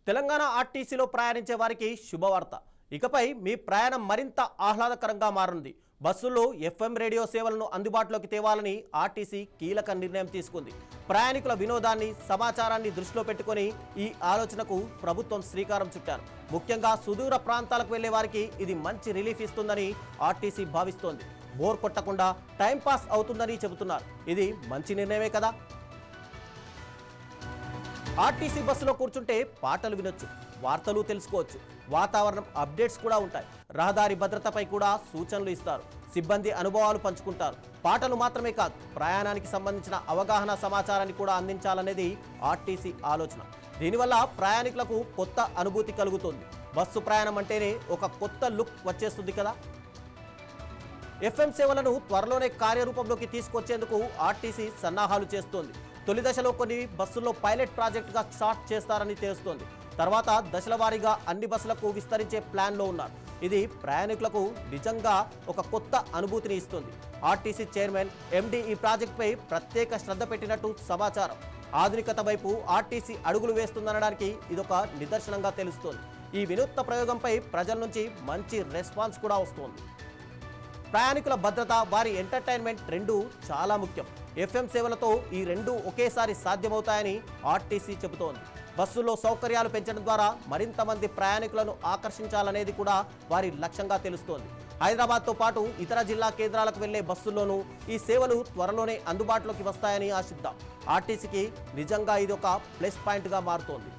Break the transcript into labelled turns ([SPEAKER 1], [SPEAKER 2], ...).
[SPEAKER 1] తెలంగాణ ఆర్టీసీలో ప్రయాణించే వారికి శుభవార్త. ఇకపై మీ ప్రయాణం మరింత ఆహ్లాదకరంగా మారనుంది. బస్సుల్లో ఎఫ్ఎం రేడియో సేవలను అందుబాటులోకి తేవాలని ఆర్టీసీ కీలక నిర్ణయం తీసుకుంది. ప్రయాణికుల వినోదాన్ని, సమాచారాన్ని దృష్టిలో పెట్టుకొని ఈ ఆలోచనకు ప్రభుత్వం శ్రీకారం చుట్టారు. ముఖ్యంగా సుదూర ప్రాంతాలకు వెళ్లే వారికి ఇది మంచి రిలీఫ్ ఇస్తుందని ఆర్టీసీ భావిస్తోంది. బోర్ కొట్టకుండా టైంపాస్ అవుతుందని చెబుతున్నారు. ఇది మంచి నిర్ణయమే కదా. ఆర్టీసీ బస్సులో కూర్చుంటే పాటలు వినొచ్చు, వార్తలు తెలుసుకోవచ్చు, వాతావరణం అప్డేట్స్ కూడా ఉంటాయి. రహదారి భద్రతపై కూడా సూచనలు ఇస్తారు. సిబ్బంది అనుభవాలు పంచుకుంటారు. పాటలు మాత్రమే కాదు, ప్రయాణానికి సంబంధించిన అవగాహన సమాచారాన్ని కూడా అందించాలనేది ఆర్టీసీ ఆలోచన. దీనివల్ల ప్రయాణికులకు కొత్త అనుభూతి కలుగుతుంది. బస్సు ప్రయాణం అంటేనే ఒక కొత్త లుక్ వచ్చేస్తుంది కదా. ఎఫ్ఎం సేవలను త్వరలోనే కార్యరూపంలోకి తీసుకొచ్చేందుకు ఆర్టీసీ సన్నాహాలు చేస్తోంది. తొలి దశలో కొన్ని బస్సుల్లో పైలట్ ప్రాజెక్టుగా స్టార్ట్ చేస్తారని తెలుస్తోంది. తర్వాత దశల వారీగా అన్ని బస్సులకు విస్తరించే ప్లాన్లో ఉన్నారు. ఇది ప్రయాణికులకు నిజంగా ఒక కొత్త అనుభూతిని ఇస్తుంది. ఆర్టీసీ చైర్మన్ ఎండీ ఈ ప్రాజెక్టుపై ప్రత్యేక శ్రద్ధ పెట్టినట్టు సమాచారం. ఆధునికత వైపు ఆర్టీసీ అడుగులు వేస్తుందనడానికి ఇదొక నిదర్శనంగా తెలుస్తోంది. ఈ వినూత్న ప్రయోగంపై ప్రజల నుంచి మంచి రెస్పాన్స్ కూడా వస్తోంది. ప్రయాణికుల భద్రత, వారి ఎంటర్టైన్మెంట్ రెండూ చాలా ముఖ్యం. ఎఫ్ఎం సేవలతో ఈ రెండూ ఒకేసారి సాధ్యమవుతాయని ఆర్టీసీ చెబుతోంది. బస్సుల్లో సౌకర్యాలు పెంచడం ద్వారా మరింత మంది ప్రయాణికులను ఆకర్షించాలనేది కూడా వారి లక్ష్యంగా తెలుస్తోంది. హైదరాబాద్తో పాటు ఇతర జిల్లా కేంద్రాలకు వెళ్లే బస్సుల్లోనూ ఈ సేవలు త్వరలోనే అందుబాటులోకి వస్తాయని ఆశిద్దాం. ఆర్టీసీకి నిజంగా ఇది ఒక ప్లస్ పాయింట్గా మారుతోంది.